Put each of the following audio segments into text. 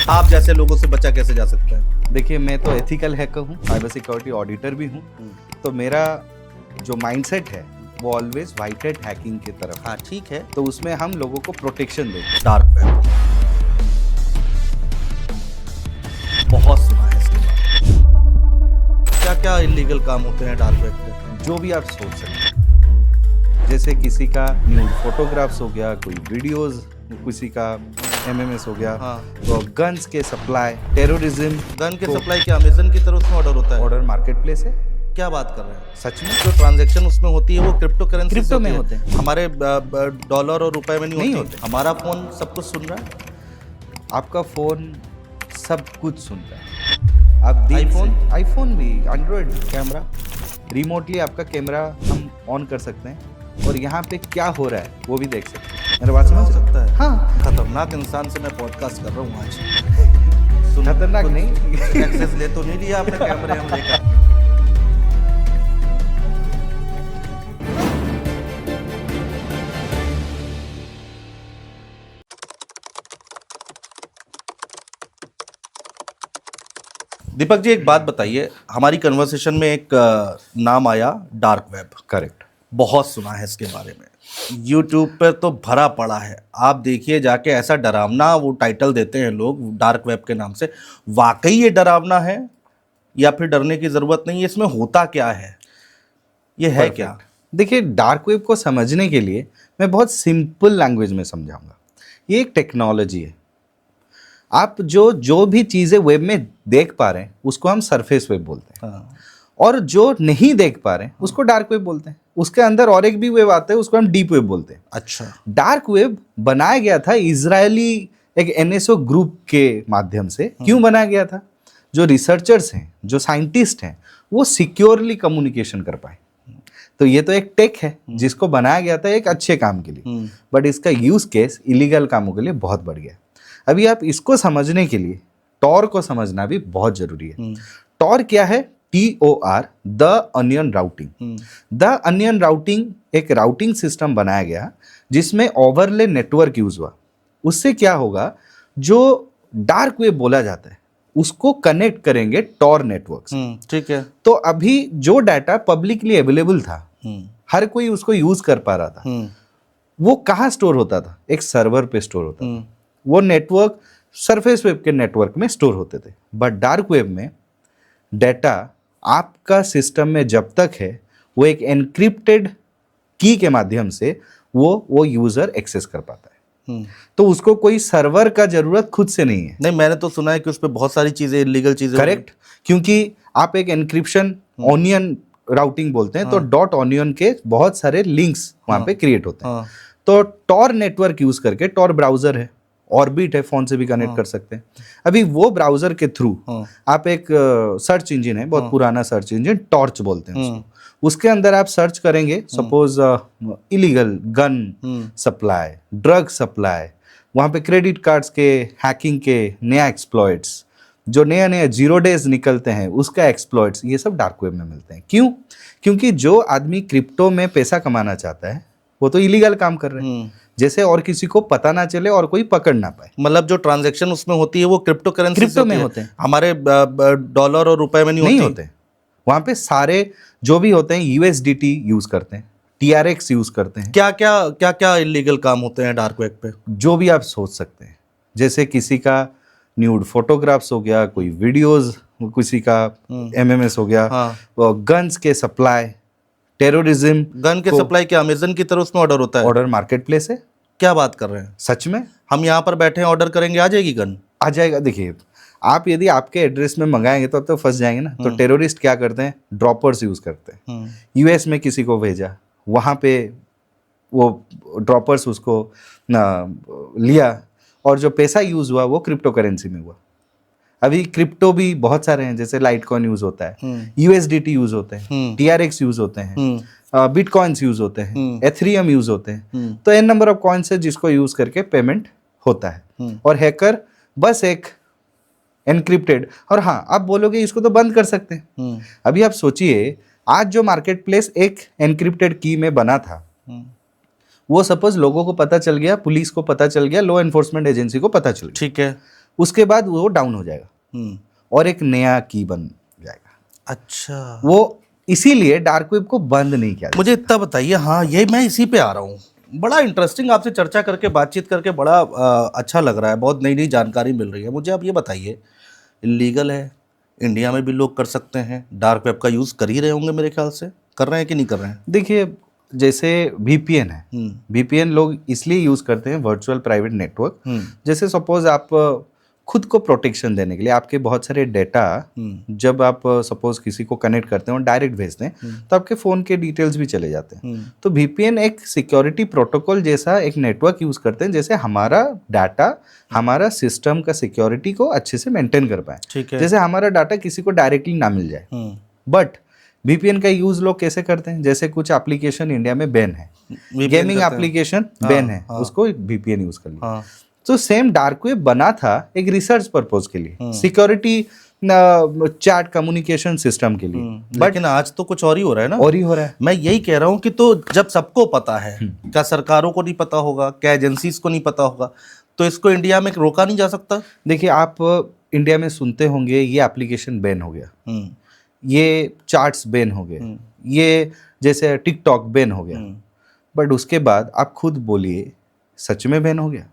आप जैसे लोगों से बचा कैसे जा सकता है? देखिए, मैं तो एथिकल हैकर हूँ, साइबर सिक्योरिटी ऑडिटर भी हूँ, तो मेरा जो माइंडसेट है वो ऑलवेज वाइट हैट हैकिंग की तरफ। हाँ ठीक है। तो उसमें हम लोगों को प्रोटेक्शन देंगे। डार्क वेब बहुत सुना है इसके बारे में। क्या क्या इलीगल काम होते हैं डार्क वेब पे? जो भी आप सोच सकते हैं, जैसे किसी का न्यूड फोटोग्राफ्स हो गया, कोई वीडियोस, किसी का एमएमएस हो गया, हाँ। तो गन्स के सप्लाई, टेररिज्म। गन के सप्लाई क्या अमेजन की तरफ से ऑर्डर होता है? ऑर्डर मार्केट प्लेस है। क्या बात कर रहे हैं? सच में जो ट्रांजैक्शन उसमें होती है वो क्रिप्टो करेंसी क्रिप्टो में होते हैं। हमारे डॉलर और रुपए में नहीं होते। हमारा फोन सब कुछ सुन रहा है। आपका फोन सब कुछ सुनता है। आप आईफोन भी, एंड्रॉयड कैमरा, रिमोटली आपका कैमरा हम ऑन कर सकते हैं और यहाँ पे क्या हो रहा है वो भी देख सकते हैं। मेरा बात समझ सकता है? हाँ। खतरनाक इंसान से मैं पॉडकास्ट कर रहा हूँ आज। खतरनाक नहीं। एक्सेस ले तो नहीं लिया आपने कैमरे हम लेकर? दीपक जी, एक बात बताइए, हमारी कन्वर्सेशन में एक नाम आया, डार्क वेब। करेक्ट। बहुत सुना है इसके बारे में, यूट्यूब पर तो भरा पड़ा है। आप देखिए जाके, ऐसा डरावना वो टाइटल देते हैं लोग डार्क वेब के नाम से। वाकई ये डरावना है या फिर डरने की ज़रूरत नहीं है? इसमें होता क्या है, ये है क्या? देखिए, डार्क वेब को समझने के लिए मैं बहुत सिंपल लैंग्वेज में समझाऊंगा। ये एक टेक्नोलॉजी है। आप जो भी चीज़ें वेब में देख पा रहे हैं उसको हम सरफेस वेब बोलते हैं। हाँ। और जो नहीं देख पा रहे हैं उसको डार्क वेब बोलते हैं। उसके अंदर और एक भी वेब आता है, उसको हम डीप वेब बोलते हैं। अच्छा। डार्क वेब बनाया गया था इजरायली एक एनएसओ ग्रुप के माध्यम से। क्यों बनाया गया था? जो रिसर्चर्स हैं, जो साइंटिस्ट हैं, वो सिक्योरली कम्युनिकेशन कर पाए। तो ये तो एक टेक है जिसको बनाया गया था एक अच्छे काम के लिए, बट इसका यूज केस इलीगल कामों के लिए बहुत बढ़ गया। अभी आप इसको समझने के लिए टॉर को समझना भी बहुत जरूरी है। टॉर क्या है? TOR, the onion routing. The onion routing एक राउटिंग सिस्टम बनाया गया जिसमें ओवरले नेटवर्क यूज हुआ। उससे क्या होगा, जो डार्क वेब बोला जाता है उसको कनेक्ट करेंगे टॉर नेटवर्क। ठीक है। तो अभी जो डाटा पब्लिकली अवेलेबल था, हर कोई उसको यूज कर पा रहा था, वो कहाँ स्टोर होता था? एक सर्वर पे स्टोर होता था। वो नेटवर्क सरफेस वेब के नेटवर्क में स्टोर होते थे। बट डार्क वेब में डाटा आपका सिस्टम में जब तक है, वो एक एनक्रिप्टेड की के माध्यम से वो यूजर एक्सेस कर पाता है। तो उसको कोई सर्वर का जरूरत खुद से नहीं है। नहीं, मैंने तो सुना है कि उस पर बहुत सारी चीजें, इलीगल चीजें। करेक्ट, क्योंकि आप एक एनक्रिप्शन ऑनियन राउटिंग बोलते हैं। तो डॉट ऑनियन के बहुत सारे लिंक्स वहां पे क्रिएट होते हैं। तो टॉर नेटवर्क यूज करके, टॉर ब्राउजर है, ऑर्बिट है, फोन से भी कनेक्ट कर सकते हैं। अभी वो ब्राउजर के थ्रू आप एक सर्च इंजन है, बहुत पुराना सर्च इंजन, टॉर्च बोलते हैं उसको। उसके अंदर आप सर्च करेंगे, suppose illegal gun supply, drug supply, वहाँ पे क्रेडिट कार्ड्स के हैकिंग के नया एक्सप्लॉइट्स, जो नया नया 0 days निकलते हैं उसका एक्सप्लॉइट्स, ये सब डार्क वेब में मिलते हैं। क्यों? क्योंकि जो आदमी क्रिप्टो में पैसा कमाना चाहता है वो तो इलीगल काम कर रहे हैं, जैसे और किसी को पता ना चले और कोई पकड़ ना पाए। मतलब जो ट्रांजैक्शन उसमें होती है वो क्रिप्टो करेंसी में होते हैं। हमारे डॉलर और रुपए में नहीं होते। वहां पे सारे जो भी होते हैं USDT यूज करते हैं, TRX यूज करते हैं। क्या इलीगल काम होते हैं डार्क वेब पे? जो भी आप सोच सकते हैं, जैसे किसी का न्यूड फोटोग्राफ्स हो गया, कोई वीडियोस, किसी का MMS हो गया, गन्स के सप्लाई, टेररिज्म। गन के सप्लाई क्या अमेजन की तरफ से ऑर्डर होता है? ऑर्डर मार्केट प्लेस है। क्या बात कर रहे हैं? सच में। हम यहाँ पर बैठे हैं, ऑर्डर करेंगे, आ जाएगी गन? आ जाएगा। देखिए, आप यदि आपके एड्रेस में मंगाएंगे तो अब तो फंस जाएंगे ना। तो टेररिस्ट क्या करते हैं? ड्रॉपर्स यूज करते हैं। US में किसी को भेजा, वहाँ पे वो ड्रॉपर्स उसको लिया और जो पैसा यूज हुआ वो क्रिप्टो करेंसी में हुआ। अभी क्रिप्टो भी बहुत सारे हैं, जैसे लाइटकॉइन यूज होता है, USDT यूज होते हैं, TRX यूज होते हैं, बिटकॉइंस यूज होते हैं, एथेरियम यूज होते हैं। तो n नंबर ऑफ कॉइन्स है जिसको यूज करके पेमेंट होता है। और हैकर बस एक एनक्रिप्टेड, और हाँ, आप बोलोगे इसको तो बंद कर सकते हैं। अभी आप सोचिए, आज जो मार्केट प्लेस एक एनक्रिप्टेड की में बना था, वो सपोज लोगों को पता चल गया, पुलिस को पता चल गया, लॉ एनफोर्समेंट एजेंसी को पता चल गया, ठीक है, उसके बाद वो डाउन हो जाएगा और एक नया की बन जाएगा। अच्छा, वो इसीलिए डार्क वेब को बंद नहीं किया मुझे इतना बताइए। हाँ, ये मैं इसी पे आ रहा हूँ। बड़ा इंटरेस्टिंग, आपसे चर्चा करके, बातचीत करके बड़ा अच्छा लग रहा है। बहुत नई नई जानकारी मिल रही है मुझे। आप ये बताइए, इलीगल है, इंडिया में भी लोग कर सकते हैं, डार्क वेब का यूज़ कर ही रहे होंगे मेरे ख्याल से। कर रहे हैं कि नहीं कर रहे हैं? देखिए, जैसे वीपीएन है, वीपीएन लोग इसलिए यूज करते हैं, वर्चुअल प्राइवेट नेटवर्क। जैसे सपोज आप खुद को प्रोटेक्शन देने के लिए आपके बहुत सारे डेटा जब आप सपोज किसी को कनेक्ट करते हैं और डायरेक्ट भेजते हैं तो आपके फ़ोन के डिटेल्स भी चले जाते हैं। तो वीपीएन एक सिक्योरिटी प्रोटोकॉल जैसा एक नेटवर्क यूज़ करते हैं, जैसे हमारा डाटा, हमारा सिस्टम का सिक्योरिटी को अच्छे से मेंटेन कर पाए। ठीक है। जैसे हमारा डाटा किसी को डायरेक्टली ना मिल जाए। बट वीपीएन का यूज लोग कैसे करते हैं? जैसे कुछ एप्लीकेशन इंडिया में बैन है, गेमिंग एप्लीकेशन बैन है, उसको वीपीएन यूज कर लिया। तो सेम डार्क वेब बना था एक रिसर्च पर्पज के लिए, सिक्योरिटी चैट कम्युनिकेशन सिस्टम के लिए। लेकिन आज तो कुछ और ही हो रहा है ना। और ही हो रहा है। मैं यही कह रहा हूँ कि तो जब सबको पता है, क्या सरकारों को नहीं पता होगा, क्या एजेंसीज को नहीं पता होगा, तो इसको इंडिया में रोका नहीं जा सकता? देखिए, आप इंडिया में सुनते होंगे ये एप्लीकेशन बैन हो गया, ये चार्ट्स बैन हो गए, ये जैसे टिकटॉक बैन हो गया। बट उसके बाद आप खुद बोलिए, सच में बैन हो गया?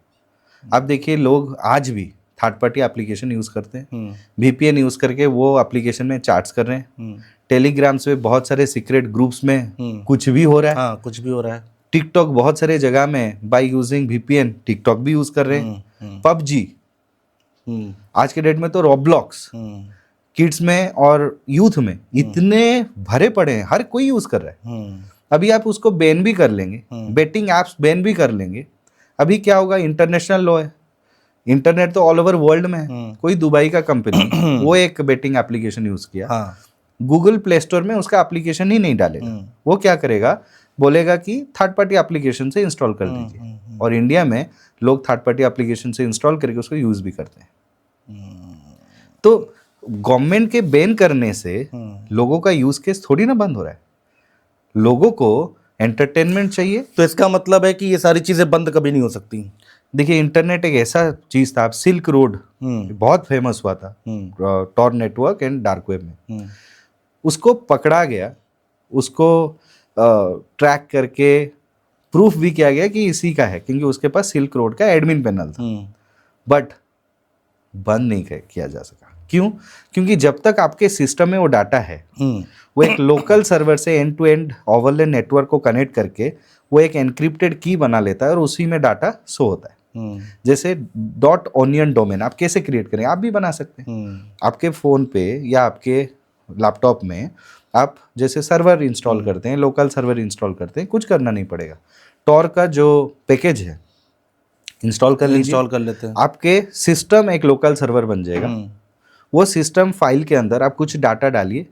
आप देखिए, लोग आज भी थर्ड पार्टी एप्लीकेशन यूज करते हैं, वीपीएन यूज करके वो एप्लीकेशन में चैट्स कर रहे हैं। टेलीग्राम्स में बहुत सारे सीक्रेट ग्रुप्स में कुछ भी हो रहा है। हाँ, कुछ भी हो रहा है। टिकटॉक बहुत सारे जगह में बाय यूजिंग वीपीएन टिकटॉक भी यूज कर रहे हैं। पबजी, आज के डेट में तो रॉब्लॉक्स, किड्स में और यूथ में इतने भरे पड़े हैं, हर कोई यूज कर रहा है। अभी आप उसको बैन भी कर लेंगे, बेटिंग एप्स बैन भी कर लेंगे, अभी क्या होगा? इंटरनेशनल लॉ है, इंटरनेट तो ऑल ओवर वर्ल्ड में है। कोई दुबई का कंपनी वो एक बेटिंग एप्लीकेशन यूज किया, गूगल प्ले स्टोर में उसका एप्लीकेशन ही नहीं डालेगा। वो क्या करेगा? बोलेगा कि थर्ड पार्टी एप्लीकेशन से इंस्टॉल कर दीजिए। और इंडिया में लोग थर्ड पार्टी एप्लीकेशन से इंस्टॉल करके उसको यूज भी करते हैं। तो गवर्नमेंट के बैन करने से लोगों का यूज केस थोड़ी ना बंद हो रहा है। लोगों को एंटरटेनमेंट चाहिए। तो इसका मतलब है कि ये सारी चीजें बंद कभी नहीं हो सकती। देखिए, इंटरनेट एक ऐसा चीज था, सिल्क रोड बहुत फेमस हुआ था Tor network and dark web में। उसको पकड़ा गया, उसको ट्रैक करके प्रूफ भी किया गया कि इसी का है, क्योंकि उसके पास सिल्क रोड का एडमिन पैनल था। बट बंद नहीं किया जा सका। क्यों? क्योंकि जब तक आपके सिस्टम में वो डाटा है, वो एक लोकल सर्वर से end to end overlay network को कनेक्ट करके वो एक एनक्रिप्टेड की बना लेता है और उसी में डाटा शो होता है। जैसे .onion डोमेन आप कैसे क्रिएट करें? आप भी बना सकते हैं। आपके फ़ोन पे या आपके लैपटॉप में आप जैसे सर्वर इंस्टॉल करते हैं, लोकल सर्वर इंस्टॉल करते हैं, कुछ करना नहीं पड़ेगा। टॉर का जो पैकेज है इंस्टॉल कर लीजिए, इंस्टॉल कर लेते हैं। आपके सिस्टम एक लोकल सर्वर बन जाएगा। वो सिस्टम फाइल के अंदर आप कुछ डाटा डालिए,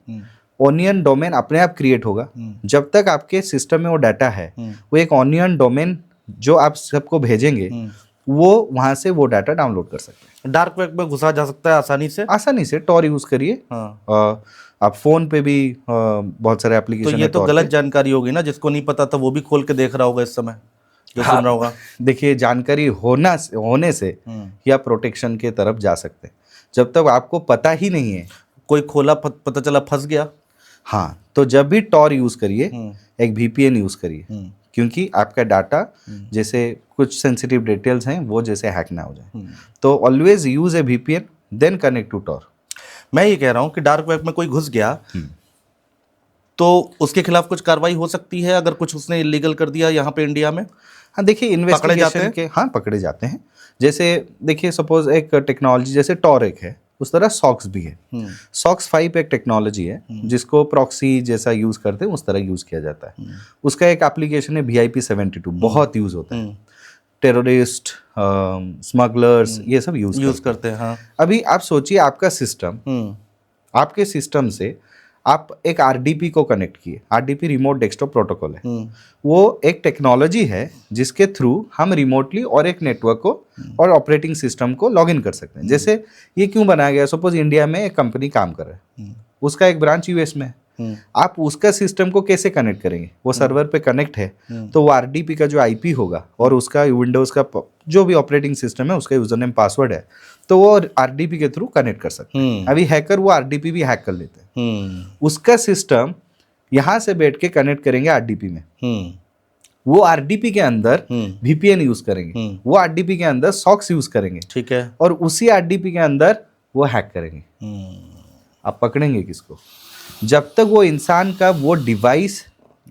ऑनियन डोमेन अपने आप क्रिएट होगा। जब तक आपके सिस्टम में वो डाटा है, वो एक ऑनियन डोमेन जो आप सबको भेजेंगे, वो वहां से वो डाटा डाउनलोड कर सकते हैं। डार्क वेब में घुसा जा सकता है आसानी से। टॉर यूज करिए। आप फोन पे भी बहुत सारे एप्लीकेशन। तो ये तो गलत जानकारी होगी ना, जिसको नहीं पता था वो भी खोल के देख रहा होगा इस समय, जो सुन रहा होगा। देखिए, जानकारी होने से या प्रोटेक्शन के तरफ जा सकते हैं। जब तक आपको पता ही नहीं है, कोई खोला, पता चला, फंस गया। हाँ, तो जब भी टॉर यूज करिए, एक वीपीएन यूज करिए, क्योंकि आपका डाटा जैसे कुछ सेंसिटिव डिटेल्स हैं वो जैसे हैक ना हो जाए। तो always use a VPN then connect to Tor. मैं ये कह रहा हूँ कि डार्क वेब में कोई घुस गया तो उसके खिलाफ कुछ कार्रवाई हो सकती है अगर कुछ उसने इलीगल कर दिया यहाँ पे इंडिया में? हाँ, देखिए, इन्वेस्टिगेशन के पकड़े जाते हैं। जैसे देखिए, सपोज एक टेक्नोलॉजी जैसे टॉर एक है, उस तरह सॉक्स भी है। सॉक्स 5 एक टेक्नोलॉजी है जिसको प्रॉक्सी जैसा यूज करते हैं, उस तरह यूज किया जाता है। उसका एक एप्लीकेशन है VIP72, बहुत यूज होता है। टेररिस्ट, स्मगलर्स, ये सब यूज करते हैं। हाँ। अभी आप सोचिए, आपका सिस्टम, आपके सिस्टम से आप एक RDP को कनेक्ट किए। RDP रिमोट डेस्कटॉप प्रोटोकॉल है। वो एक टेक्नोलॉजी है जिसके थ्रू हम रिमोटली और एक नेटवर्क को और ऑपरेटिंग सिस्टम को लॉग इन कर सकते हैं। जैसे ये क्यों बनाया गया? सपोज इंडिया में एक कंपनी काम कर रहा है, उसका एक ब्रांच US में है। आप उसका सिस्टम को कैसे कनेक्ट करेंगे? वो सर्वर पे कनेक्ट है, तो वो RDP का जो IP होगा और उसका विंडोज का जो भी ऑपरेटिंग सिस्टम है उसका यूजर नेम पासवर्ड है, तो वो आरडीपी के थ्रू कनेक्ट कर सकते हैं। अभी हैकर वो आरडीपी भी हैक कर लेते हैं। उसका सिस्टम यहाँ से बैठ के कनेक्ट करेंगे आरडीपी में, वो आरडीपी के अंदर वीपीएन यूज करेंगे, वो आरडीपी के अंदर सॉक्स यूज करेंगे, ठीक है, और उसी आरडीपी के अंदर वो हैक करेंगे। आप पकड़ेंगे किसको? जब तक वो इंसान का वो डिवाइस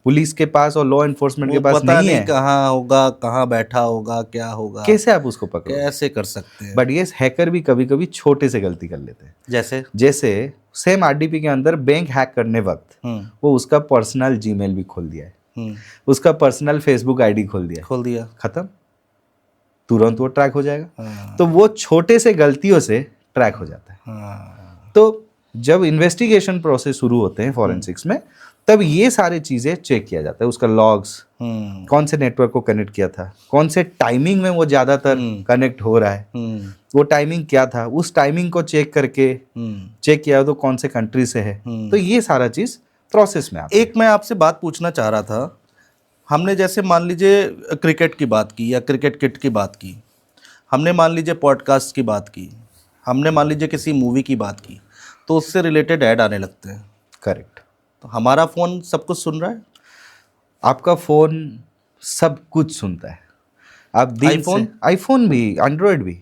पुलिस के पास और लॉ एनफोर्समेंट के पास पता नहीं है, कहाँ होगा, कहाँ बैठा होगा, क्या होगा, कैसे आप उसको पकड़ोगे? कैसे कर सकते हैं? बट ये हैकर भी कभी कभी छोटे से गलती कर लेते हैं। जैसे सेम आरडीपी के अंदर बैंक हैक करने वक्त वो उसका पर्सनल जीमेल भी खोल दिया है, उसका पर्सनल फेसबुक आईडी खोल दिया, खत्म, तुरंत वो ट्रैक हो जाएगा। तो वो छोटे से गलतियों से ट्रैक हो जाता है। तो जब इन्वेस्टिगेशन प्रोसेस शुरू होते हैं फॉरेंसिक्स में, तब ये सारी चीजें चेक किया जाता है, उसका लॉग्स, कौन से नेटवर्क को कनेक्ट किया था, कौन से टाइमिंग में वो ज्यादातर कनेक्ट हो रहा है, वो टाइमिंग क्या था, उस टाइमिंग को चेक करके चेक किया तो कौन से कंट्री से है। तो ये सारा चीज प्रोसेस में आता है। एक मैं आपसे बात पूछना चाह रहा था, हमने जैसे मान लीजिए क्रिकेट की बात की या क्रिकेट किट की बात की, हमने मान लीजिए पॉडकास्ट की बात की, हमने मान लीजिए किसी मूवी की बात की, तो उससे रिलेटेड ऐड आने लगते हैं। करेक्ट। तो हमारा फ़ोन सब कुछ सुन रहा है? आपका फ़ोन सब कुछ सुनता है। आप आईफोन भी, एंड्रॉयड भी,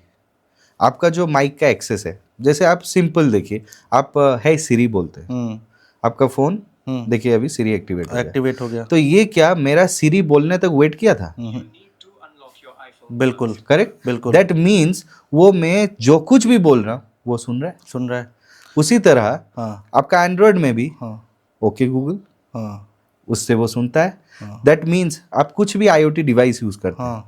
आपका जो माइक का एक्सेस है, जैसे आप सिंपल देखिए, आप है सिरी बोलते हैं, आपका फ़ोन देखिए अभी सिरी एक्टिवेट हो गया। तो ये क्या मेरा सिरी बोलने तक वेट किया था? बिल्कुल करेक्ट, बिल्कुल। दैट मीन्स वो मैं जो कुछ भी बोल रहा हूँ वो सुन रहा है। उसी तरह आपका एंड्रॉयड में भी ओके गूगल, उससे वो सुनता है। दैट मीन्स आप कुछ भी आईओटी डिवाइस यूज करते हैं,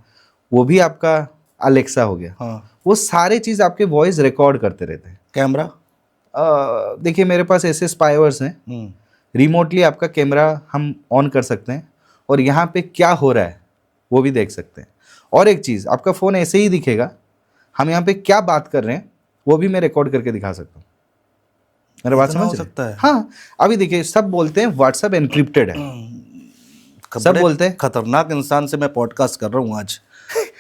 वो भी आपका अलेक्सा हो गया, वो सारे चीज आपके वॉइस रिकॉर्ड करते रहते हैं। कैमरा देखिए मेरे पास ऐसे स्पाइवर्स हैं, रिमोटली आपका कैमरा हम ऑन कर सकते हैं और यहाँ पे क्या हो रहा है वो भी देख सकते हैं। और एक चीज़, आपका फ़ोन ऐसे ही दिखेगा, हम यहाँ पे क्या बात कर रहे हैं वो भी मैं रिकॉर्ड करके दिखा सकता हूँ। मेरा बात समझ सकता है? हाँ, अभी देखिए सब बोलते हैं व्हाट्सएप एनक्रिप्टेड है, सब बोलते हैं। खतरनाक इंसान से मैं पॉडकास्ट कर रहा हूँ आज।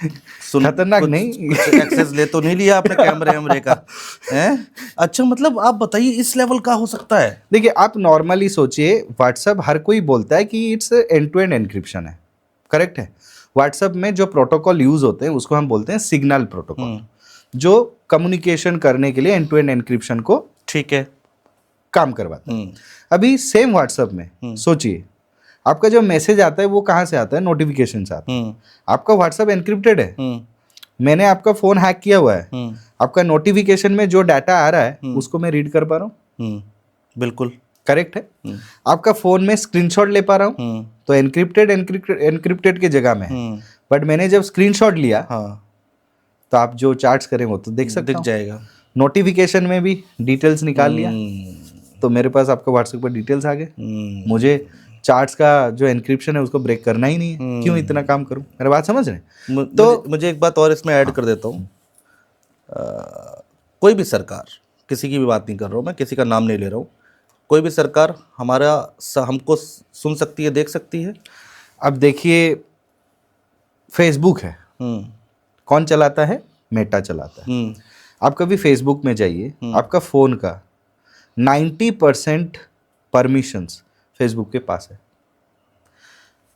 खतरनाक नहीं, एक्सेस ले तो नहीं लिया आपने कैमरे का? हैं? अच्छा, मतलब आप बताइए इस लेवल का हो सकता है? देखिए आप नॉर्मली सोचिए, व्हाट्सएप हर कोई बोलता है कि it's end to end encryption है, करेक्ट है। व्हाट्सएप में जो प्रोटोकॉल यूज होते हैं उसको हम बोलते हैं सिग्नल प्रोटोकॉल, जो कम्युनिकेशन करने के लिए एंड टू एंड एनक्रिप्शन को ठीक है काम करवाता है। अभी सेम व्हाट्सएप में सोचिए, आपका जो मैसेज आता है वो कहाँ से आता है? नोटिफिकेशन से आता है। आपका व्हाट्सएप एनक्रिप्टेड है, मैंने आपका फोन हैक किया हुआ है, आपका नोटिफिकेशन में जो डाटा आ रहा है उसको मैं रीड कर पा रहा हूँ, बिल्कुल करेक्ट है। आपका फोन में स्क्रीनशॉट ले पा रहा हूँ, तो एनक्रिप्टेड की जगह में, बट मैंने जब स्क्रीनशॉट लिया तो आप जो चार्ट्स करें वो तो देख सकते दिख जाएगा। नोटिफिकेशन में भी डिटेल्स निकाल लिया, तो मेरे पास आपका व्हाट्सएप पर डिटेल्स आ गए। मुझे चार्ट्स का जो एनक्रिप्शन है उसको ब्रेक करना ही नहीं है, क्यों इतना काम करूं? मेरी बात समझ रहे हैं? तो मुझे एक बात और इसमें ऐड कर देता हूँ। कोई भी सरकार, किसी की भी बात नहीं कर रहा हूँ मैं, किसी का नाम नहीं ले रहा हूँ, कोई भी सरकार हमको सुन सकती है, देख सकती है। अब देखिए फेसबुक है, कौन चलाता है? मेटा चलाता है। आप कभी फेसबुक में जाइए, आपका फ़ोन का 90% परमिशंस फेसबुक के पास है।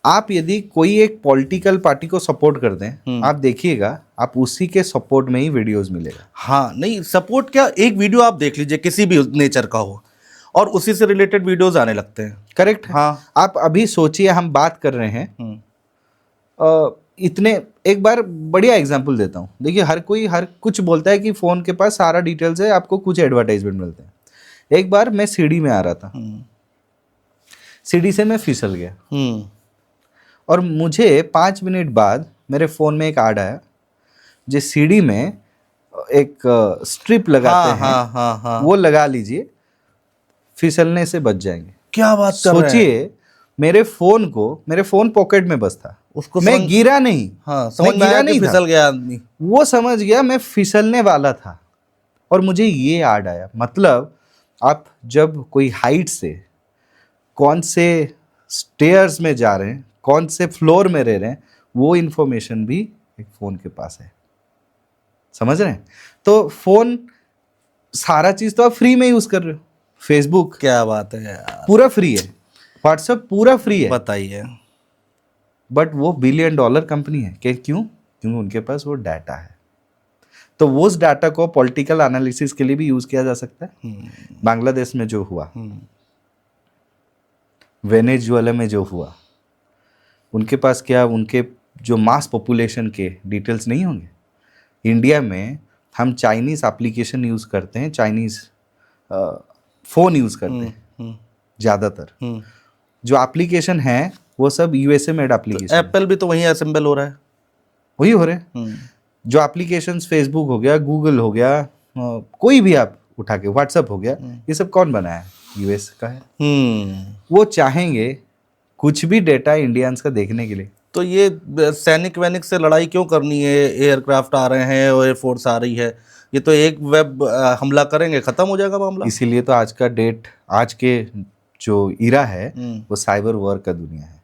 आप यदि कोई एक पॉलिटिकल पार्टी को सपोर्ट कर दें, आप देखिएगा आप उसी के सपोर्ट में ही वीडियोस मिलेगा। हाँ, नहीं सपोर्ट क्या, एक वीडियो आप देख लीजिए किसी भी नेचर का हो और उसी से रिलेटेड वीडियोस आने लगते हैं। करेक्ट है। हाँ, आप अभी सोचिए, हम बात कर रहे हैं इतने, एक बार बढ़िया एग्जांपल देता हूँ। देखिए हर कुछ बोलता है कि फ़ोन के पास सारा डिटेल्स है, आपको कुछ एडवर्टाइजमेंट मिलते हैं। एक बार मैं सीढ़ी में आ रहा था, सीढ़ी से मैं फिसल गया और मुझे 5 मिनट बाद मेरे फ़ोन में एक ऐड आया, जिस सीढ़ी में एक स्ट्रिप लगाते हैं, वो लगा लीजिए, फिसलने से बच जाएंगे। क्या बात कर रहे हैं? सोचिए मेरे फ़ोन पॉकेट में बस था, उसको मैं गिरा नहीं। समझ में आया कि फिसल गया आदमी, वो समझ गया मैं फिसलने वाला था और मुझे ये याद आया। मतलब आप जब कोई हाइट से, कौन से स्टेयर्स में जा रहे हैं, कौन से फ्लोर में रह रहे हैं, वो इंफॉर्मेशन भी एक फ़ोन के पास है। समझ रहे हैं? तो फोन सारा चीज तो आप फ्री में यूज कर रहे हो। फेसबुक क्या बात है यार, पूरा फ्री है, व्हाट्सएप पूरा फ्री है, बताइए। बट वो $1 बिलियन कंपनी है। क्यों? क्योंकि उनके पास वो डाटा है। तो वो उस डाटा को पॉलिटिकल एनालिसिस के लिए भी यूज किया जा सकता है। बांग्लादेश में जो हुआ, वेनेजुएला में जो हुआ, उनके पास क्या, उनके जो मास पॉपुलेशन के डिटेल्स नहीं होंगे? इंडिया में हम चाइनीज एप्लीकेशन यूज करते हैं, चाइनीज फोन यूज करते हैं ज्यादातर। जो एप्लीकेशन है वो सब यूएसए मेड एप्लीकेशन, एप्पल भी तो वहीं असेंबल हो रहा है। वही हो रहे हैं। जो एप्लीकेशंस फेसबुक हो गया, गूगल हो गया, कोई भी आप उठा के, व्हाट्सएप हो गया, ये सब कौन बनाया है? यूएस का है। वो चाहेंगे कुछ भी डेटा इंडियंस का देखने के लिए। तो ये सैनिक वैनिक से लड़ाई क्यों करनी है? एयरक्राफ्ट आ रहे हैं और एयरफोर्स आ रही है, ये तो एक वेब हमला करेंगे, खत्म हो जाएगा मामला। इसीलिए तो आज का डेट, आज के जो इरा है वो साइबर वॉर का दुनिया है।